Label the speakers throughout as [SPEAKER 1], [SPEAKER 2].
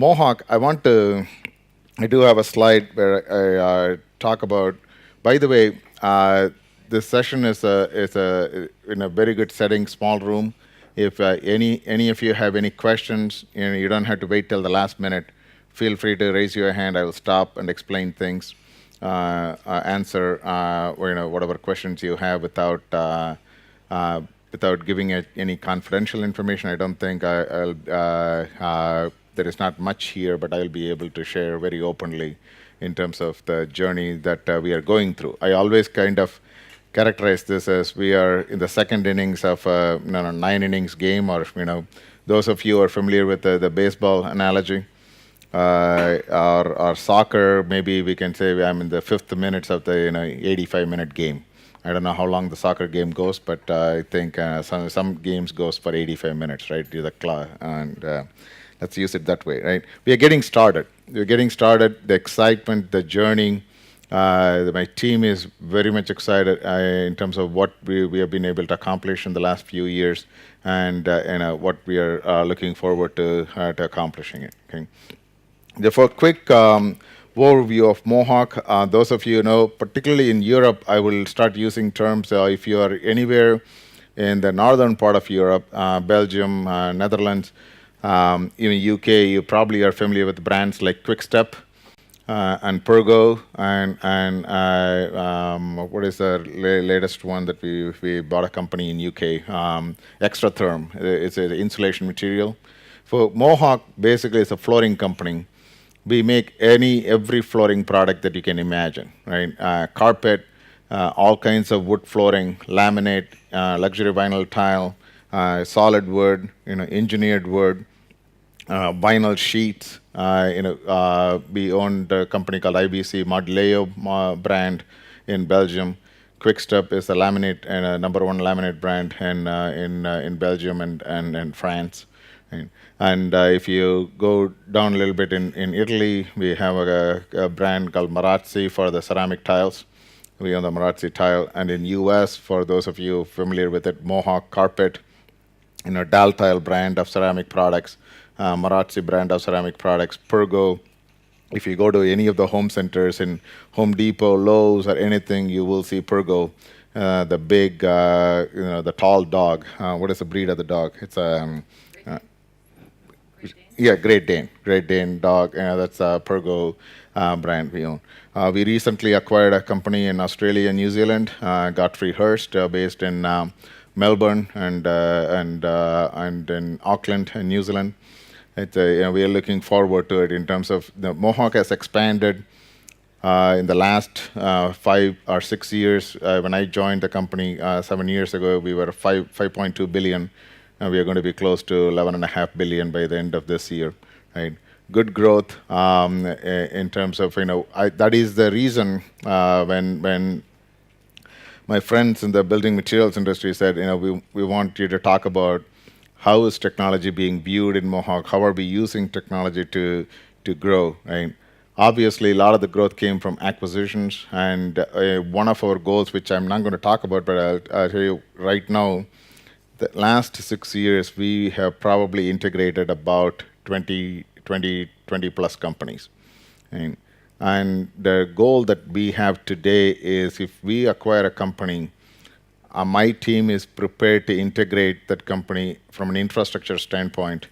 [SPEAKER 1] Mohawk, I do have a slide where I talk about, by the way, this session is in a very good setting, small room. If any of you have any questions, you don't have to wait till the last minute. Feel free to raise your hand. I will stop and explain things, answer whatever questions you have without giving it any confidential information. I don't think there is not much here, but I'll be able to share very openly in terms of the journey that we are going through. I always kind of characterize this as we are in the second innings of a 9 innings game, or those of you who are familiar with the baseball analogy, or soccer. Maybe we can say I'm in the fifth minutes of the 85-minute game. I don't know how long the soccer game goes, but I think some games goes for 85 minutes, right? To the clock, and let's use it that way, right? We are getting started. We're getting started. The excitement, the journey. My team is very much excited in terms of what we have been able to accomplish in the last few years, and what we are looking forward to accomplishing it. Okay. Therefore, quick overview of Mohawk. Those of you who know, particularly in Europe, I will start using terms. If you are anywhere in the northern part of Europe, Belgium, Netherlands, even UK, you probably are familiar with brands like Quickstep and Pergo, and what is the latest one that we bought a company in UK, Extra Therm. It's an insulation material. For Mohawk, basically, it's a flooring company. We make every flooring product that you can imagine, right? Carpet, all kinds of wood flooring, laminate, luxury vinyl tile, solid wood, engineered wood, vinyl sheets. We owned a company called IBC Modleo brand in Belgium. Quickstep is a laminate and a number one laminate brand in Belgium and France. Right. And if you go down a little bit in Italy, we have a brand called Marazzi for the ceramic tiles. We own the Marazzi tile. And in US, for those of you familiar with it, Mohawk carpet, Dal Tile brand of ceramic products, Marazzi brand of ceramic products, Pergo. If you go to any of the home centers in Home Depot, Lowe's, or anything, you will see Pergo, the big, the tall dog. What is the breed of the dog? It's a yeah, Great Dane dog. That's a Pergo brand we own. We recently acquired a company in Australia and New Zealand, Godfrey Hirst, based in Melbourne and in Auckland, in New Zealand. We are looking forward to it in terms of the Mohawk has expanded in the last 5 or 6 years. When I joined the company 7 years ago, we were 5.2 billion. We are going to be close to 11.5 billion by the end of this year. Right? Good growth in terms of that is the reason when my friends in the building materials industry said we want you to talk about how is technology being viewed in Mohawk, how are we using technology to grow. Right? Obviously, a lot of the growth came from acquisitions, and one of our goals, which I'm not going to talk about, but I'll tell you right now. The last 6 years, we have probably integrated about 20 plus companies. And the goal that we have today is if we acquire a company, my team is prepared to integrate that company from an infrastructure standpoint,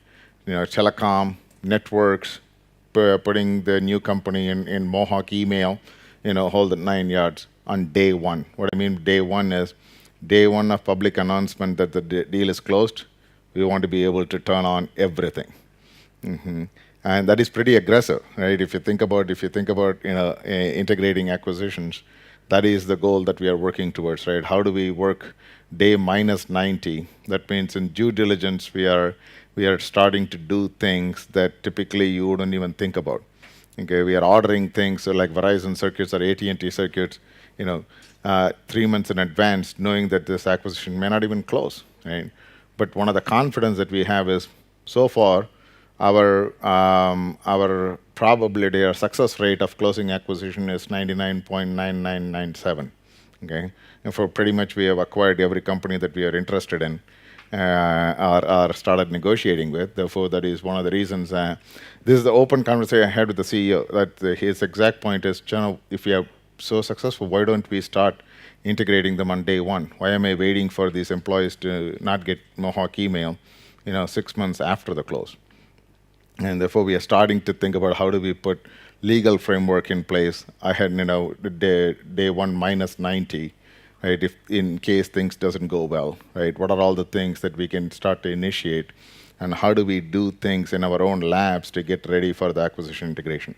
[SPEAKER 1] telecom, networks, putting the new company in Mohawk email, hold the 9 yards on day one. What I mean day one is, day one of public announcement that the deal is closed, we want to be able to turn on everything, and that is pretty aggressive, right? If you think about integrating acquisitions, that is the goal that we are working towards, right? How do we work day minus 90? That means in due diligence, we are starting to do things that typically you wouldn't even think about. Okay, we are ordering things so like Verizon circuits or AT&T circuits, 3 months in advance, knowing that this acquisition may not even close. Right? But one of the confidence that we have is, so far, our probability or success rate of closing acquisition is 99.9997. Okay, and for pretty much we have acquired every company that we are interested in. or started negotiating with. Therefore, that is one of the reasons. This is the open conversation I had with the CEO. That his exact point is, Jana, if we are so successful, why don't we start integrating them on day one? Why am I waiting for these employees to not get Mohawk email, 6 months after the close? And therefore, we are starting to think about how do we put legal framework in place. I had, day one minus 90, right? If in case things doesn't go well, right? What are all the things that we can start to initiate, and how do we do things in our own labs to get ready for the acquisition integration?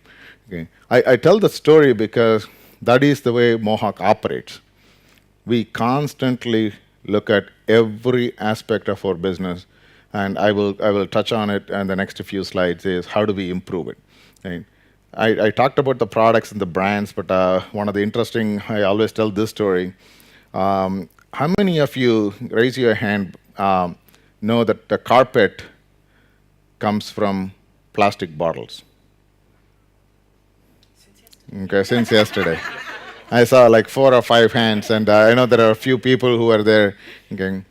[SPEAKER 1] Okay. I tell the story because that is the way Mohawk operates. We constantly look at every aspect of our business, and I will touch on it in the next few slides. Is how do we improve it? Right? I talked about the products and the brands, but one of the interesting, I always tell this story. How many of you, raise your hand, know that the carpet comes from plastic bottles? Okay, since yesterday. I saw like 4 or 5 hands, and I know there are a few people who are there. Okay.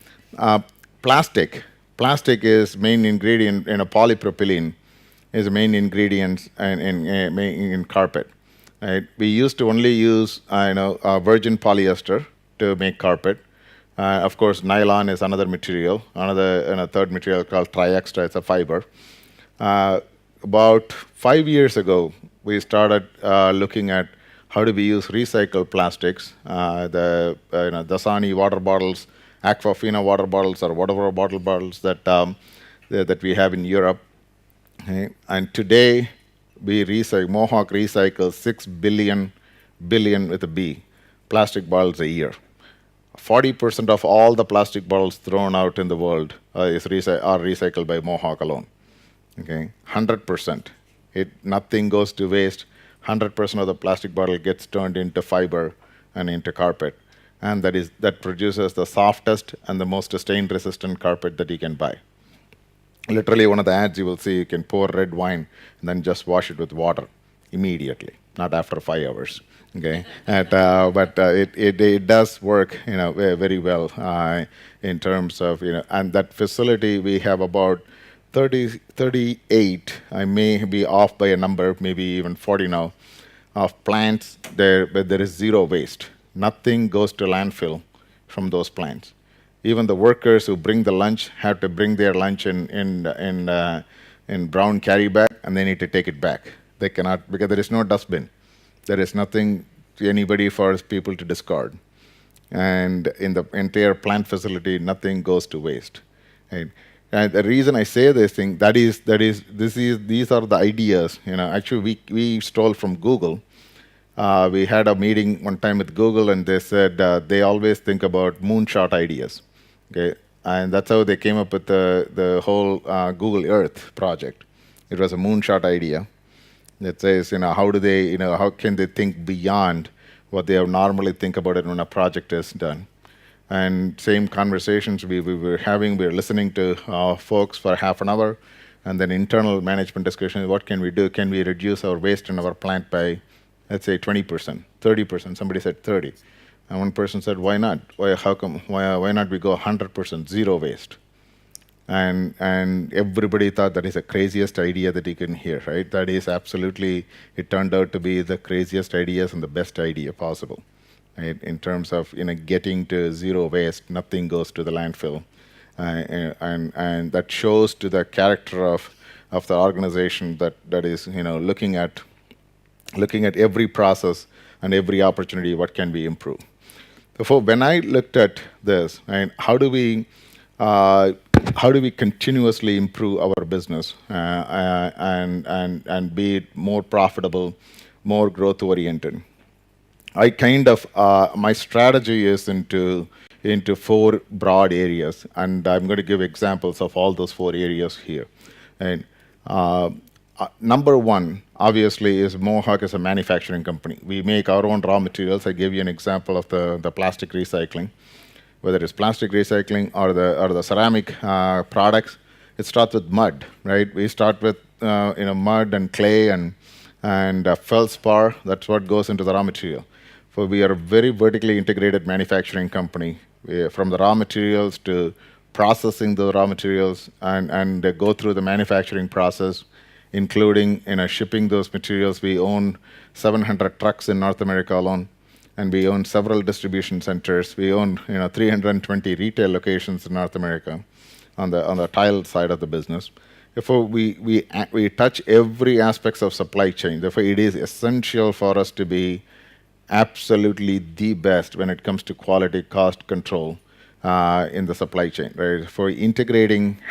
[SPEAKER 1] Plastic. Plastic is main ingredient in a polypropylene is the main ingredient in carpet. Right? We used to only use virgin polyester to make carpet. Of course, nylon is another material. Another third material called triextra. It's a fiber. About 5 years ago, we started looking at how do we use recycled plastics, the Dasani water bottles, Aquafina water bottles, or whatever bottles that we have in Europe. Okay. And today, Mohawk recycles 6 billion with a B plastic bottles a year. 40% of all the plastic bottles thrown out in the world are recycled by Mohawk alone. Okay, 100%. Nothing goes to waste. 100% of the plastic bottle gets turned into fiber and into carpet, and that produces the softest and the most stain-resistant carpet that you can buy. Literally, one of the ads you will see, you can pour red wine and then just wash it with water immediately, not after 5 hours. Okay, but it does work, very well in terms of and that facility we have about 38. I may be off by a number, maybe even 40 now, of plants there, but there is zero waste. Nothing goes to landfill from those plants. Even the workers who bring the lunch have to bring their lunch in brown carry bag, and they need to take it back. They cannot, because there is no dustbin. There is nothing to anybody for people to discard. And in the entire plant facility, nothing goes to waste. Right? And the reason I say this thing, these are the ideas. Actually, we stole from Google. We had a meeting one time with Google, and they said they always think about moonshot ideas. Okay, and that's how they came up with the whole Google Earth project. It was a moonshot idea that says, how can they think beyond what they normally think about it when a project is done. And same conversations we were having, we were listening to folks for half an hour, and then internal management discussion, what can we do? Can we reduce our waste in our plant by, let's say, 20%, 30%? Somebody said 30. And one person said, why not? Why not we go 100%, zero waste? And everybody thought that is the craziest idea that you can hear, right? That is absolutely, it turned out to be the craziest ideas and the best idea possible. Right, in terms of getting to zero waste, nothing goes to the landfill, and that shows to the character of the organization that is looking at every process and every opportunity, what can we improve. Therefore, when I looked at this, right, how do we continuously improve our business and be it more profitable, more growth oriented? I my strategy is into 4 broad areas, and I'm going to give examples of all those 4 areas here. And number 1, obviously, is Mohawk is a manufacturing company. We make our own raw materials. I gave you an example of the plastic recycling. Whether it's plastic recycling or the ceramic products, it starts with mud, right? We start with mud and clay and feldspar. That's what goes into the raw material. We are a very vertically integrated manufacturing company, from the raw materials to processing the raw materials and go through the manufacturing process, including shipping those materials. We own 700 trucks in North America alone, and we own several distribution centers. We own 320 retail locations in North America on the tile side of the business. Therefore, we touch every aspects of supply chain. Therefore, it is essential for us to be absolutely the best when it comes to quality, cost control in the supply chain. Right? For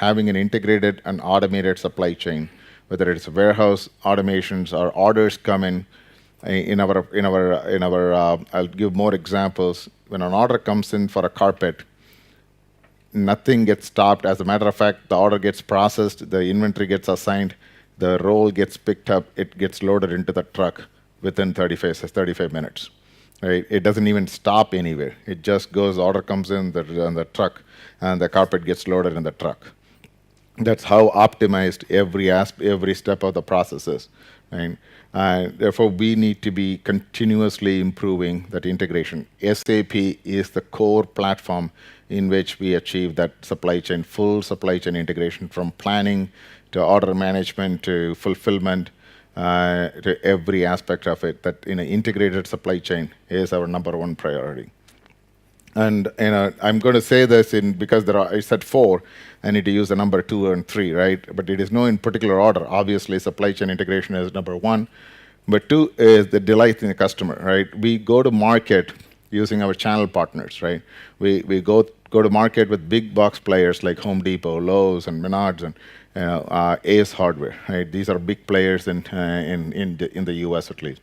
[SPEAKER 1] having an integrated and automated supply chain, whether it's warehouse automations or orders come in our. I'll give more examples. When an order comes in for a carpet, nothing gets stopped. As a matter of fact, the order gets processed, the inventory gets assigned, the roll gets picked up, it gets loaded into the truck within 35 minutes. Right? It doesn't even stop anywhere. It just goes, order comes in the truck, and the carpet gets loaded in the truck. That's how optimized every step of the process is. Right? Therefore, we need to be continuously improving that integration. SAP is the core platform in which we achieve that full supply chain integration, from planning to order management to fulfillment, to every aspect of it. That integrated supply chain is our number one priority. And I'm going to say this because I said 4. I need to use the number 2 and 3, right? But it is no in particular order. Obviously, supply chain integration is number 1. But 2 is the delighting the customer, right? We go to market using our channel partners, right? We go to market with big box players like Home Depot, Lowe's, and Menards, and Ace Hardware, right? These are big players in the U.S. at least.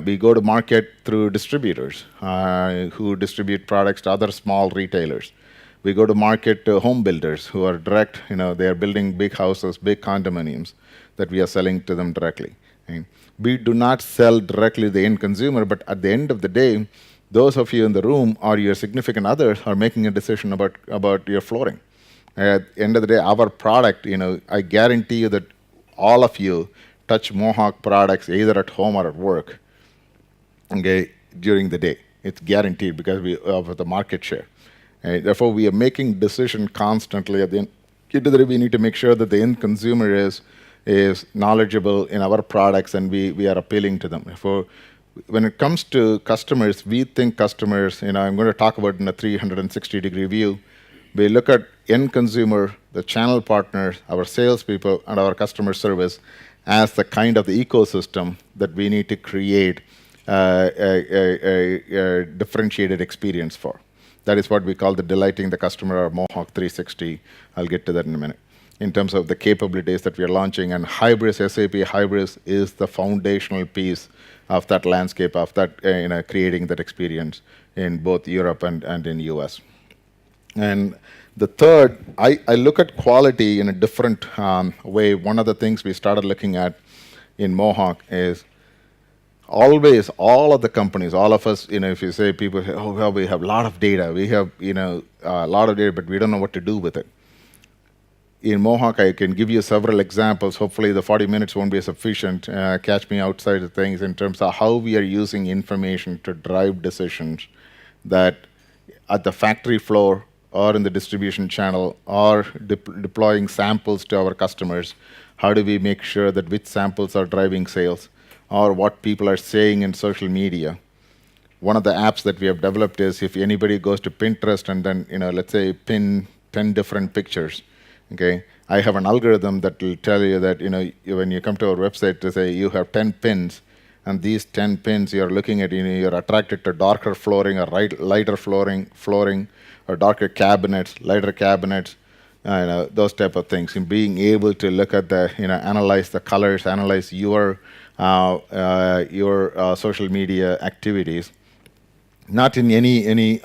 [SPEAKER 1] We go to market through distributors who distribute products to other small retailers. We go to market to home builders who are direct, they are building big houses, big condominiums that we are selling to them directly. Right? We do not sell directly to the end consumer, but at the end of the day, those of you in the room or your significant others are making a decision about your flooring. At the end of the day, our product, I guarantee you that all of you touch Mohawk products either at home or at work, okay, during the day. It's guaranteed because of the market share. Therefore, we are making decisions constantly. At the end of the day, we need to make sure that the end consumer is knowledgeable in our products, and we are appealing to them. Therefore, when it comes to customers, we think customers, I'm going to talk about in a 360-degree view. We look at end consumer, the channel partners, our salespeople, and our customer service as the kind of the ecosystem that we need to create a differentiated experience for. That is what we call the delighting the customer, or Mohawk 360. I'll get to that in a minute. In terms of the capabilities that we are launching, and Hybris, SAP Hybris is the foundational piece of that landscape, of that creating that experience in both Europe and in US. And the third, I look at quality in a different way. One of the things we started looking at in Mohawk is always, all of the companies, all of us, if you say, people say, oh, well, we have a lot of data. We have, a lot of data, but we don't know what to do with it. In Mohawk, I can give you several examples. Hopefully the 40 minutes won't be sufficient. Catch me outside of things in terms of how we are using information to drive decisions that at the factory floor or in the distribution channel, or deploying samples to our customers. How do we make sure that which samples are driving sales, or what people are saying in social media? One of the apps that we have developed is, if anybody goes to Pinterest and then, let's say, pin 10 different pictures, okay, I have an algorithm that will tell you that, when you come to our website to say you have 10 pins, and these 10 pins you're looking at, you're attracted to darker flooring or lighter flooring, or darker cabinets, lighter cabinets, those type of things. And being able to look at analyze the colors, analyze your social media activities, not in any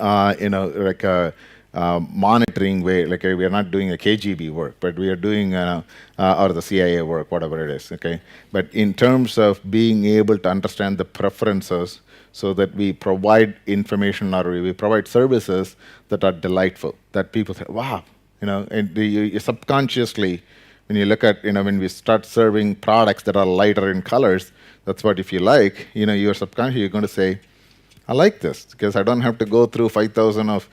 [SPEAKER 1] monitoring way. Like, we are not doing a KGB work, but we are doing or the CIA work, whatever it is. Okay, but in terms of being able to understand the preferences, so that we provide information, or we provide services that are delightful, that people say, wow, and you subconsciously, when you look at, when we start serving products that are lighter in colors, that's what, if you like, you're subconsciously, you're going to say, I like this because I don't have to go through 5,000 of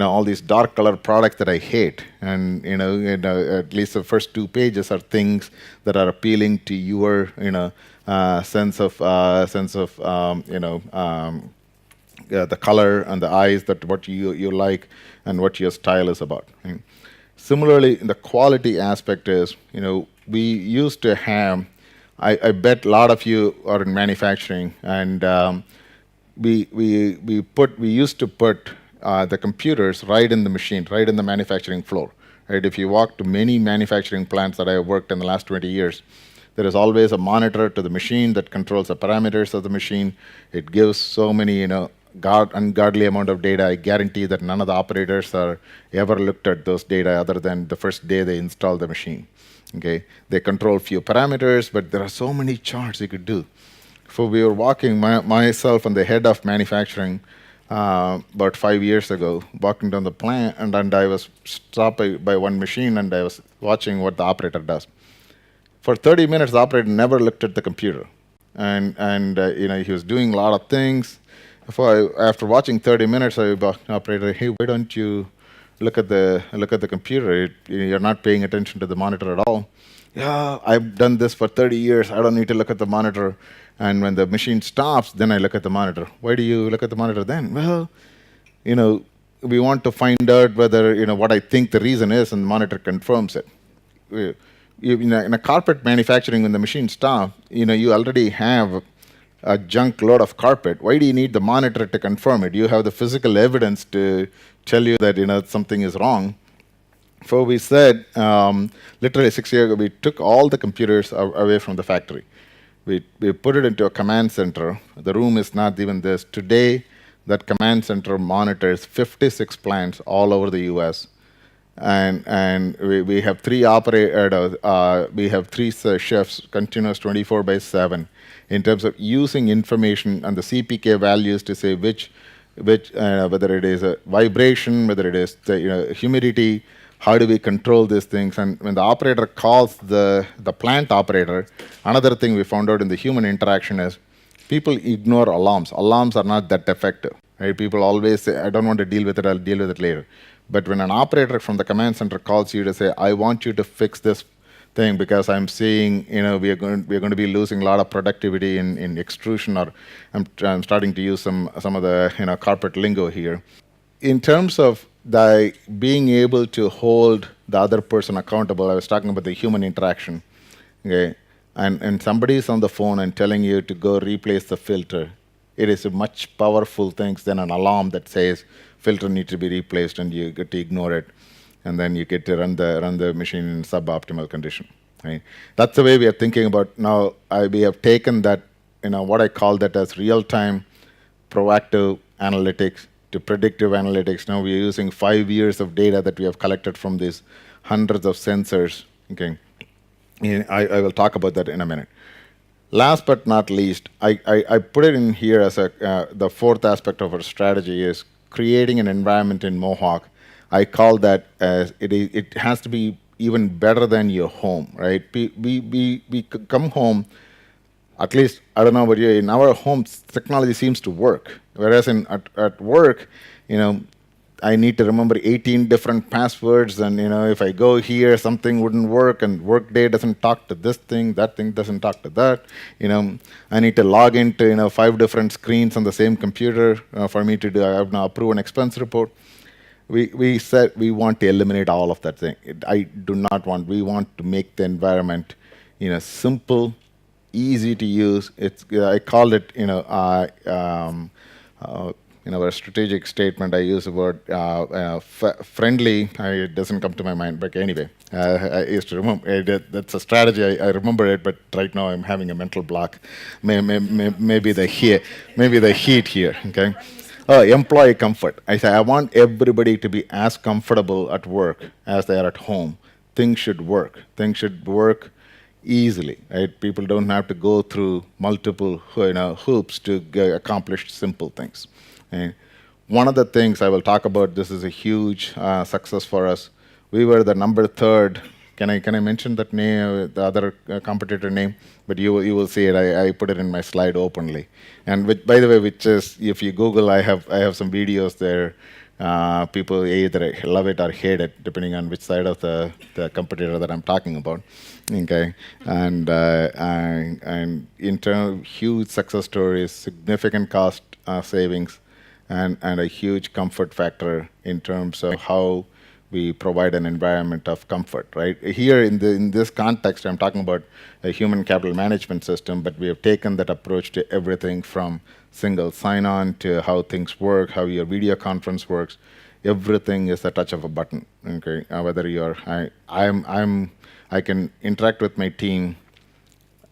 [SPEAKER 1] all these dark colored products that I hate, and at least the first 2 pages are things that are appealing to your the color and the eyes, that what you like and what your style is about. And similarly, in the quality aspect is, we used to have, I bet a lot of you are in manufacturing, and we used to put the computers right in the machine, right in the manufacturing floor. Right? If you walk to many manufacturing plants that I have worked in the last 20 years, there is always a monitor to the machine that controls the parameters of the machine. It gives so many, ungodly amount of data. I guarantee that none of the operators are ever looked at those data other than the first day they install the machine. Okay, they control few parameters, but there are so many charts you could do. So we were walking, myself and the head of manufacturing, about 5 years ago, walking down the plant, and I was stopped by one machine, and I was watching what the operator does. For 30 minutes, the operator never looked at the computer, and he was doing a lot of things. After watching 30 minutes, I asked the operator, "Hey, why don't you look at the computer? You're not paying attention to the monitor at all." "Yeah, I've done this for 30 years. I don't need to look at the monitor. And when the machine stops, then I look at the monitor." "Why do you look at the monitor then?" "Well, we want to find out whether what I think the reason is, and the monitor confirms it." In a carpet manufacturing, when the machine stops, you already have a junk load of carpet. Why do you need the monitor to confirm it? You have the physical evidence to tell you that something is wrong. So we said, literally 6 years ago, we took all the computers away from the factory. We put it into a command center. The room is not even this. Today, that command center monitors 56 plants all over the U.S. And we have three chefs, continuous 24/7, in terms of using information and the CPK values to say which whether it is a vibration, whether it is the humidity, how do we control these things. And when the operator calls the plant operator, another thing we found out in the human interaction is people ignore alarms. Alarms are not that effective. Right? People always say, "I don't want to deal with it, I'll deal with it later." But when an operator from the command center calls you to say, "I want you to fix this thing because I'm seeing, we are going to be losing a lot of productivity in extrusion," or I'm starting to use some of the corporate lingo here. In terms of the being able to hold the other person accountable, I was talking about the human interaction. Okay, and somebody is on the phone and telling you to go replace the filter. It is a much powerful thing than an alarm that says filter needs to be replaced, and you get to ignore it, and then you get to run the machine in suboptimal condition. Right? That's the way we are thinking about now. We have taken that, what I call that as real-time proactive analytics to predictive analytics. Now we are using 5 years of data that we have collected from these hundreds of sensors. Okay, I will talk about that in a minute. Last but not least, I put it in here as the fourth aspect of our strategy is creating an environment in Mohawk. I call that as it has to be even better than your home, right? We come home, at least, I don't know about you, in our homes, technology seems to work. Whereas at work, I need to remember 18 different passwords, and if I go here, something wouldn't work, and Workday doesn't talk to this thing, that thing doesn't talk to that. I need to log into 5 different screens on the same computer for me to do. I have now approve an expense report. We said we want to eliminate all of that thing. We want to make the environment, simple, easy to use. I call it, a strategic statement. I use the word friendly. It doesn't come to my mind, but anyway, I used to remember. That's a strategy. I remember it, but right now I'm having a mental block. Maybe the heat here. Okay. Employee comfort. I say I want everybody to be as comfortable at work as they are at home. Things should work. Things should work easily. Right? People don't have to go through multiple hoops to accomplish simple things. And one of the things I will talk about, this is a huge success for us. We were the number 3 Can I mention that name, the other competitor name? But you will see it. I put it in my slide openly. And by the way, which is, if you Google, I have some videos there. People either love it or hate it, depending on which side of the competitor that I'm talking about. Okay, and in terms of huge success stories, significant cost savings, and a huge comfort factor in terms of how we provide an environment of comfort, right? Here in this context, I'm talking about a human capital management system, but we have taken that approach to everything from single sign-on to how things work, how your video conference works. Everything is the touch of a button. Okay, whether you're I can interact with my team,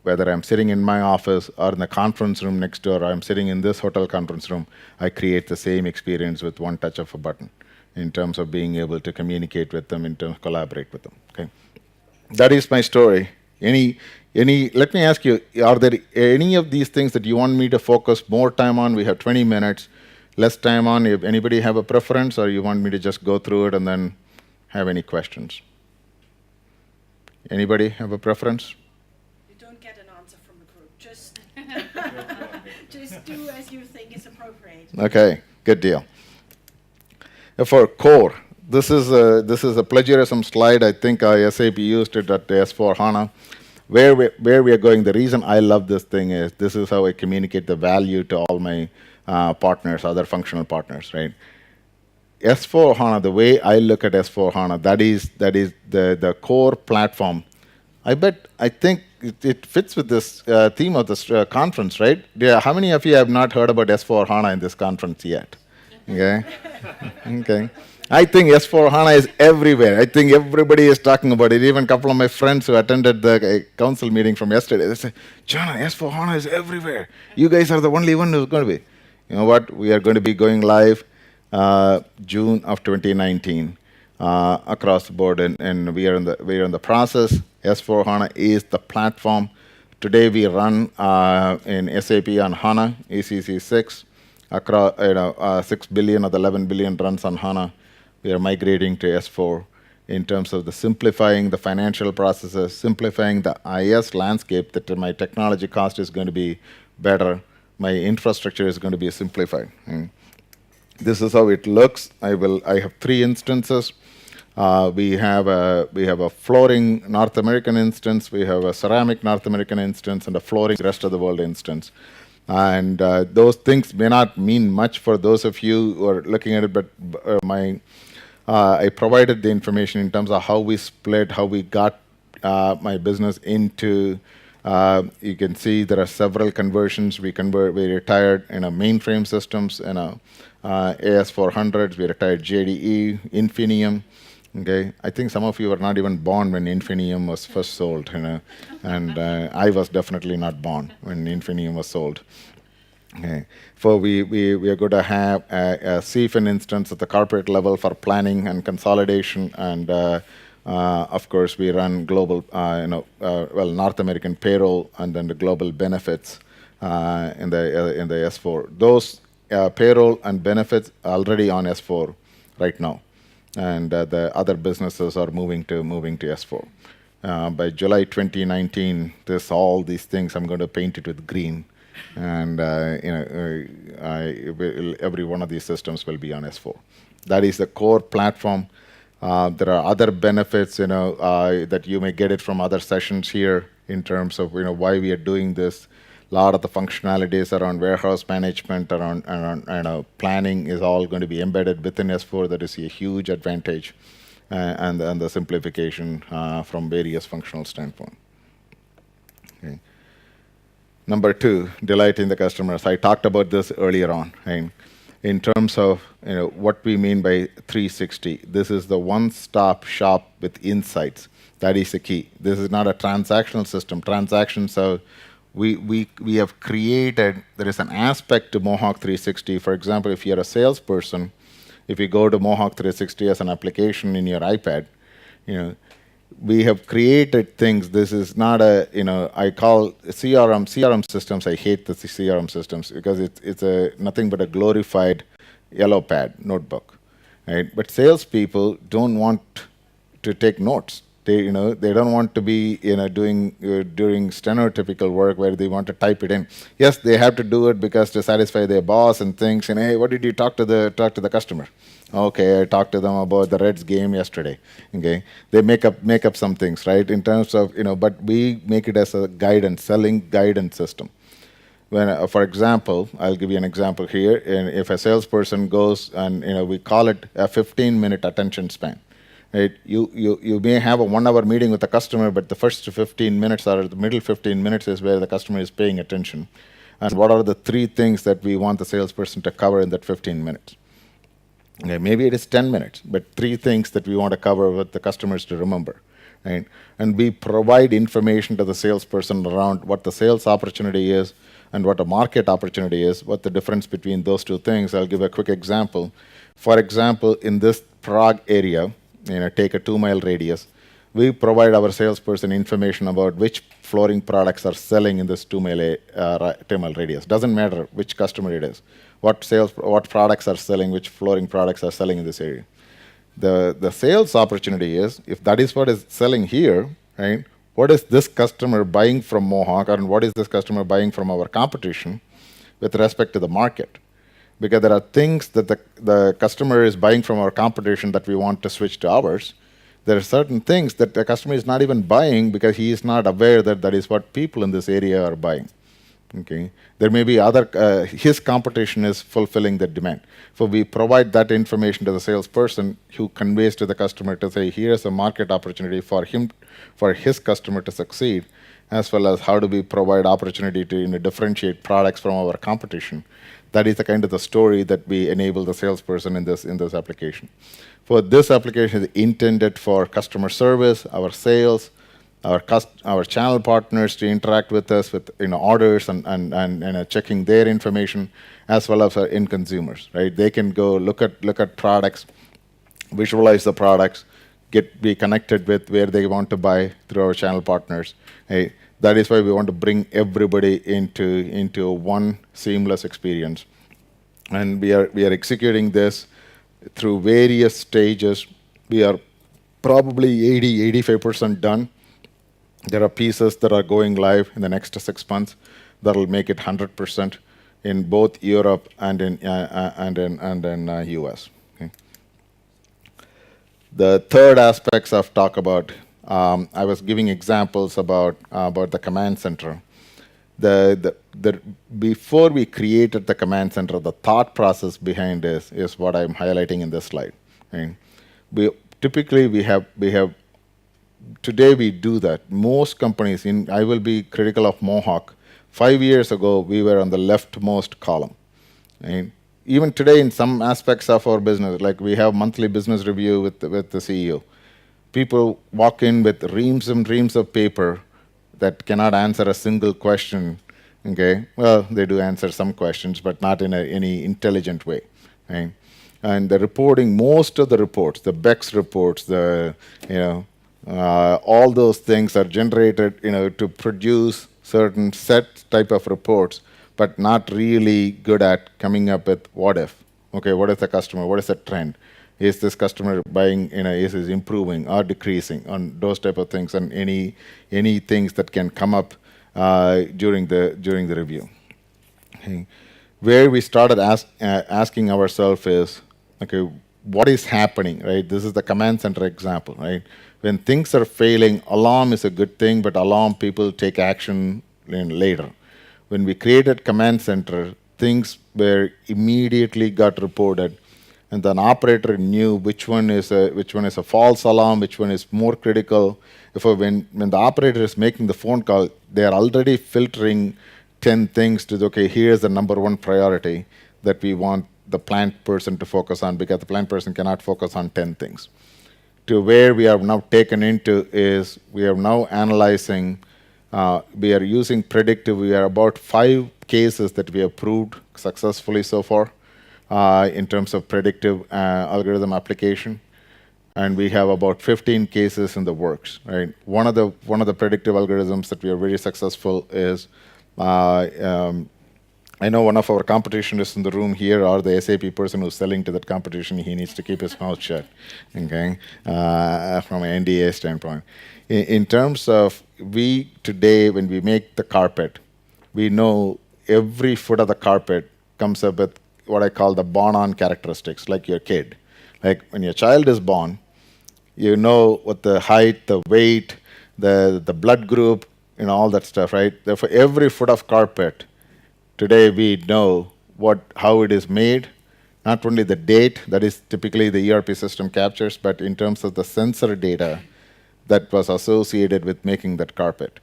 [SPEAKER 1] whether I'm sitting in my office or in the conference room next door, or I'm sitting in this hotel conference room, I create the same experience with one touch of a button in terms of being able to communicate with them, in terms of collaborate with them. Okay, that is my story. Let me ask you, are there any of these things that you want me to focus more time on? We have 20 minutes, less time on. If anybody have a preference, or you want me to just go through it and then have any questions? Anybody have a preference?
[SPEAKER 2] You don't get an answer from the group. Just do as you think is appropriate.
[SPEAKER 1] Okay, good deal. For core, this is a plagiarism slide. I think SAP used it at S/4HANA. Where we are going, the reason I love this thing is this is how I communicate the value to all my partners, other functional partners, right? S/4HANA, the way I look at S/4HANA, that is the core platform. I think it fits with this theme of this conference, right? Yeah, how many of you have not heard about S/4HANA in this conference yet? Okay. Okay. I think S/4HANA is everywhere. I think everybody is talking about it. Even a couple of my friends who attended the council meeting from yesterday, they say, Jana, S/4HANA is everywhere. You guys are the only one who's going to be. You know what? We are going to be going live June of 2019 across the board, and we are in the process. S/4HANA is the platform. Today we run in SAP on HANA, ECC 6. Across 6 billion of the 11 billion runs on HANA. We are migrating to S4 in terms of the simplifying the financial processes, simplifying the IS landscape, that my technology cost is going to be better, my infrastructure is going to be simplified. This is how it looks. I have 3 instances. We have a flooring North American instance, we have a ceramic North American instance, and a flooring rest of the world instance. And those things may not mean much for those of you who are looking at it, but I provided the information in terms of how we split, how we got my business into. You can see there are several conversions. We retired in a mainframe systems, in a AS400s. We retired JDE, Infinium. Okay, I think some of you were not even born when Infinium was first sold, and I was definitely not born when Infinium was sold. Okay, so we are going to have a CFIN instance at the corporate level for planning and consolidation, and of course we run global, North American payroll, and then the global benefits in the S4. Those payroll and benefits are already on S4 right now. And the other businesses are moving to S4. By July 2019, all these things, I'm going to paint it with green, and every one of these systems will be on S4. That is the core platform. There are other benefits, that you may get it from other sessions here in terms of why we are doing this. A lot of the functionalities around warehouse management, around planning is all going to be embedded within S4. That is a huge advantage, and the simplification from various functional standpoint. Okay. Number 2, delighting the customers. I talked about this earlier on. Right? In terms of what we mean by 360, this is the one-stop shop with insights. That is the key. This is not a transactional system. Transactions are we have created, there is an aspect to Mohawk 360. For example, if you're a salesperson, if you go to Mohawk 360 as an application in your iPad, we have created things. This is not I call CRM systems. I hate the CRM systems because it's nothing but a glorified yellow pad notebook, right? But salespeople don't want to take notes. They don't want to be doing stenotypical work where they want to type it in. Yes, they have to do it because to satisfy their boss and things. And hey, what did you talk to the customer? Okay, I talked to them about the Reds game yesterday. Okay, they make up some things, right? In terms of but we make it as a guidance, selling guidance system. When, for example, I'll give you an example here. And if a salesperson goes and we call it a 15-minute attention span. Right? You may have a 1 hour meeting with the customer, but the first 15 minutes or the middle 15 minutes is where the customer is paying attention. And what are the 3 things that we want the salesperson to cover in that 15 minutes? Okay, maybe it is 10 minutes, but 3 things that we want to cover with the customers to remember. Right? And we provide information to the salesperson around what the sales opportunity is and what a market opportunity is, what the difference between those 2 things. I'll give a quick example. For example, in this Prague area, take a 2-mile radius, we provide our salesperson information about which flooring products are selling in this 2-mile radius. Doesn't matter which customer it is. What products are selling, which flooring products are selling in this area. The sales opportunity is, if that is what is selling here, right? What is this customer buying from Mohawk, and what is this customer buying from our competition with respect to the market? Because there are things that the customer is buying from our competition that we want to switch to ours. There are certain things that the customer is not even buying because he is not aware that that is what people in this area are buying. Okay, there may be his competition is fulfilling that demand. So we provide that information to the salesperson who conveys to the customer to say, here's a market opportunity for his customer to succeed, as well as how do we provide opportunity to differentiate products from our competition. That is the kind of the story that we enable the salesperson in this application. For this application is intended for customer service, our sales, our channel partners to interact with us with orders and checking their information, as well as our end consumers. Right? They can go look at products, visualize the products, be connected with where they want to buy through our channel partners. Hey, that is why we want to bring everybody into one seamless experience, and we are executing this through various stages. We are probably 80-85% done. There are pieces that are going live in the next 6 months that will make it 100% in both Europe and in US. Okay. The third aspects I've talked about, I was giving examples about the command center. Before we created the command center, the thought process behind this is what I'm highlighting in this slide. Okay. We have today we do that. Most companies, I will be critical of Mohawk. 5 years ago, we were on the leftmost column. And even today, in some aspects of our business, like we have monthly business review with the CEO, people walk in with reams and reams of paper that cannot answer a single question. Okay, well, they do answer some questions, but not in any intelligent way. Right? And the reporting, most of the reports, the BEX reports, all those things are generated, to produce certain set type of reports, but not really good at coming up with what if. Okay, what is the customer? What is the trend? Is this customer buying? Is it improving or decreasing? On those type of things, and any things that can come up during the review. Okay. Where we started asking ourselves is, okay, what is happening? Right. This is the command center example. Right. When things are failing, alarm is a good thing, but alarm people take action later. When we created command center, things were immediately got reported, and then operator knew which one is a false alarm, which one is more critical. When the operator is making the phone call, they are already filtering 10 things to, okay, here's the number 1 priority that we want the plant person to focus on, because the plant person cannot focus on 10 things. To where we are now taken into is we are now analyzing, we are using predictive. We are about 5 cases that we have proved successfully so far in terms of predictive algorithm application, and we have about 15 cases in the works. Right, one of the predictive algorithms that we are very successful is I know one of our competition is in the room here, or the SAP person who's selling to that competition. He needs to keep his mouth shut, okay, from an NDA standpoint. In terms of we today, when we make the carpet, we know every foot of the carpet comes up with what I call the born-on characteristics, like your kid. Like when your child is born, you know what the height, the weight, the blood group, all that stuff, right? Therefore, every foot of carpet today we know how it is made, not only the date that is typically the ERP system captures, but in terms of the sensor data that was associated with making that carpet.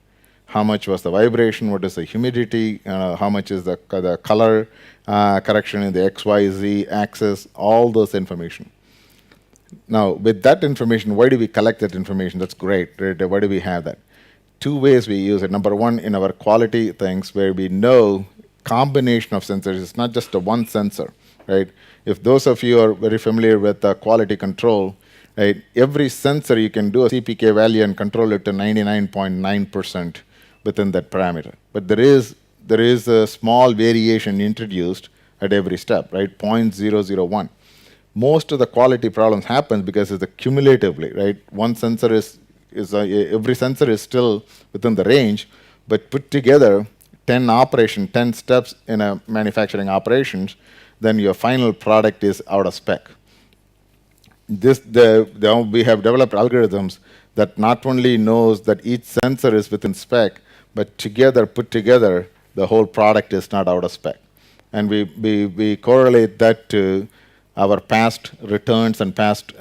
[SPEAKER 1] How much was the vibration? What is the humidity? How much is the color correction in the XYZ axis? All those information. Now, with that information, why do we collect that information? That's great. Right? Why do we have that? Two ways we use it. Number one, in our quality things, where we know combination of sensors. It's not just a one sensor, right? If those of you are very familiar with quality control, right, every sensor you can do a CPK value and control it to 99.9% within that parameter. But there is a small variation introduced at every step, right? 0.001. Most of the quality problems happen because it's cumulatively, right? One sensor every sensor is still within the range, but put together 10 steps in a manufacturing operations, then your final product is out of spec. We have developed algorithms that not only knows that each sensor is within spec, but put together, the whole product is not out of spec. And we correlate that to our past returns and past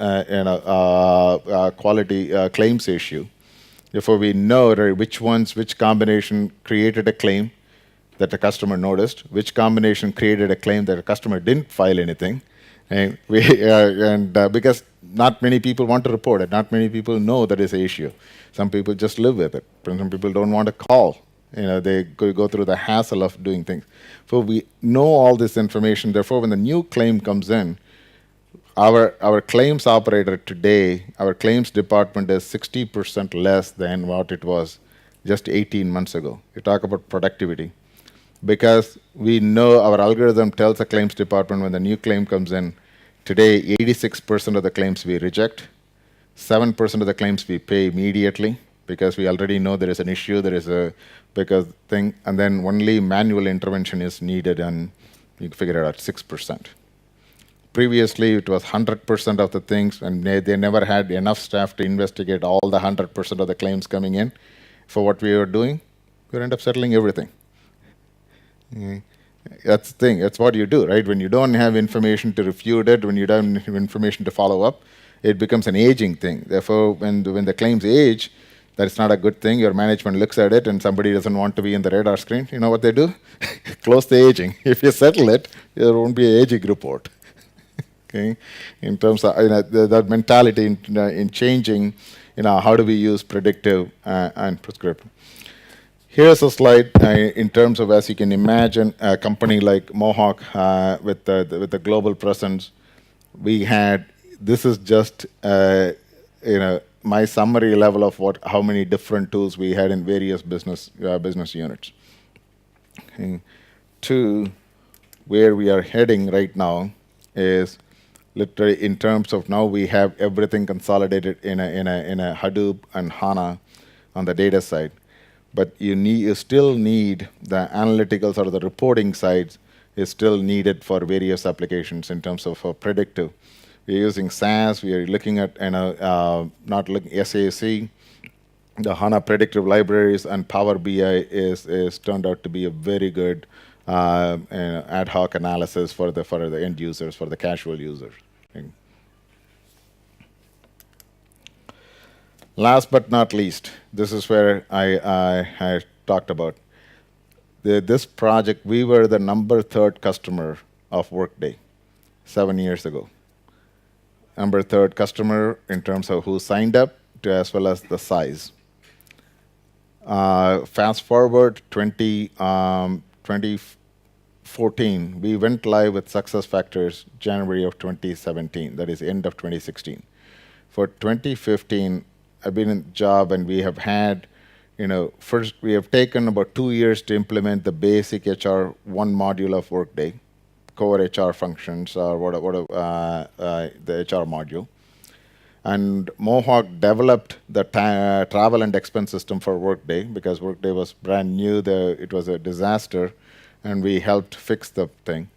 [SPEAKER 1] quality claims issue. Therefore, we know which combination created a claim that the customer noticed, which combination created a claim that the customer didn't file anything, and because not many people want to report it, not many people know that is an issue. Some people just live with it. Some people don't want to call. They go through the hassle of doing things. So we know all this information. Therefore, when the new claim comes in, our claims operator today, our claims department is 60% less than what it was just 18 months ago. You talk about productivity. Because we know our algorithm tells the claims department when the new claim comes in, today 86% of the claims we reject, 7% of the claims we pay immediately because we already know there is an issue, and then only manual intervention is needed, and you can figure it out 6%. Previously, it was 100% of the things, and they never had enough staff to investigate all the 100% of the claims coming in. For what we were doing, we end up settling everything. That's the thing. That's what you do, right? When you don't have information to refute it, when you don't have information to follow up, it becomes an aging thing. Therefore, when the claims age, that's not a good thing. Your management looks at it, and somebody doesn't want to be in the radar screen. You know what they do? Close the aging. If you settle it, there won't be an aging report. Okay, in terms of that mentality in changing, how do we use predictive and prescriptive? Here's a slide in terms of, as you can imagine, a company like Mohawk with the global presence. This is just my summary level of how many different tools we had in various business units. Okay. To where we are heading right now is literally in terms of now we have everything consolidated in a Hadoop and HANA on the data side. But you still need the analyticals or the reporting sides is still needed for various applications in terms of predictive. We're using SAS. We are looking at not looking SAC, the HANA predictive libraries, and Power BI is turned out to be a very good ad hoc analysis for the end users, for the casual users. Last but not least, this is where I talked about this project. We were the number 3rd customer of Workday 7 years ago. Number 3rd customer in terms of who signed up as well as the size. Fast forward 2014, we went live with SuccessFactors January of 2017, that is end of 2016. For 2015, I've been in the job, and we have had First we have taken about 2 years to implement the basic HR one module of Workday, core HR functions or the HR module. And Mohawk developed the travel and expense system for Workday because Workday was brand new. It was a disaster, and we helped fix the thing.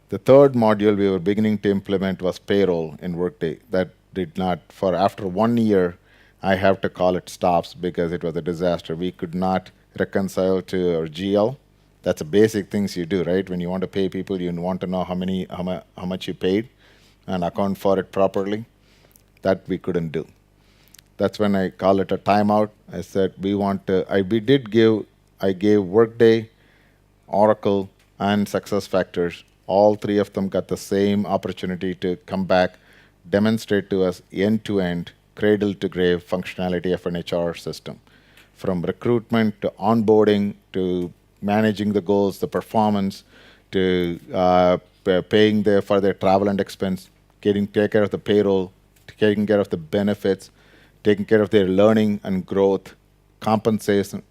[SPEAKER 1] The third module we were beginning to implement was payroll in Workday. That did not, for after 1 year, I have to call it stops because it was a disaster. We could not reconcile to our GL. That's the basic things you do, right? When you want to pay people, you want to know how much you paid and account for it properly. That we couldn't do. That's when I call it a timeout. I said I gave Workday, Oracle, and SuccessFactors. All three of them got the same opportunity to come back, demonstrate to us end-to-end, cradle-to-grave functionality of an HR system, from recruitment to onboarding to managing the goals, the performance, to paying for their travel and expense, take care of the payroll, taking care of the benefits, taking care of their learning and growth, compensation,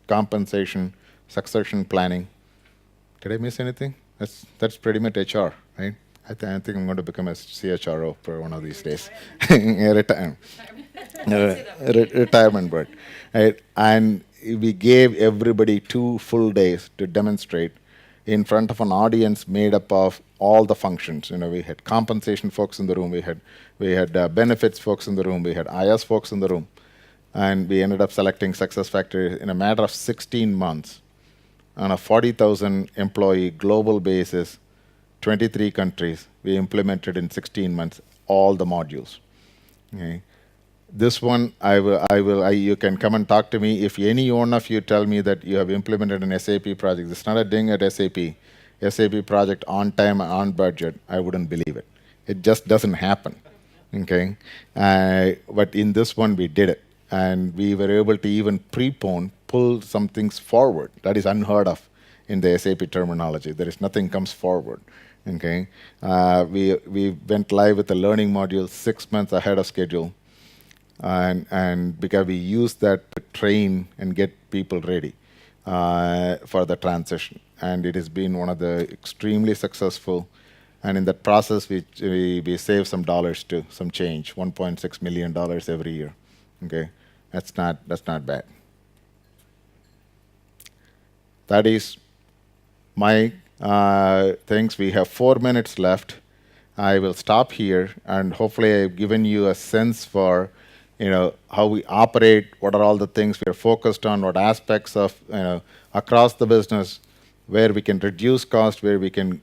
[SPEAKER 1] succession planning. Did I miss anything? That's pretty much HR, right? I think I'm going to become a CHRO for one of these days. Retirement board. Right? And we gave everybody 2 full days to demonstrate in front of an audience made up of all the functions. We had compensation folks in the room, we had benefits folks in the room, we had IS folks in the room, and we ended up selecting SuccessFactors in a matter of 16 months on a 40,000 employee global basis, 23 countries. We implemented in 16 months all the modules. Okay. This one, you can come and talk to me. If any one of you tell me that you have implemented an SAP project, it's not a ding at SAP project on time and on budget, I wouldn't believe it. It just doesn't happen. Okay, but in this one we did it, and we were able to even pull some things forward. That is unheard of in the SAP terminology. There is nothing comes forward. Okay, we went live with the learning module 6 months ahead of schedule. And because we use that to train and get people ready for the transition. And it has been one of the extremely successful. And in that process, we save some dollars too, some change, $1.6 million every year. Okay, that's not bad. That is my things. We have 4 minutes left. I will stop here, and hopefully I've given you a sense for how we operate, what are all the things we are focused on, what aspects of across the business, where we can reduce cost, where we can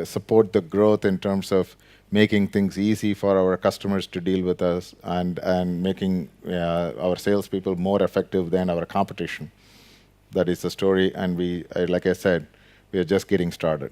[SPEAKER 1] support the growth in terms of making things easy for our customers to deal with us, and making our salespeople more effective than our competition. That is the story, and like I said, we are just getting started.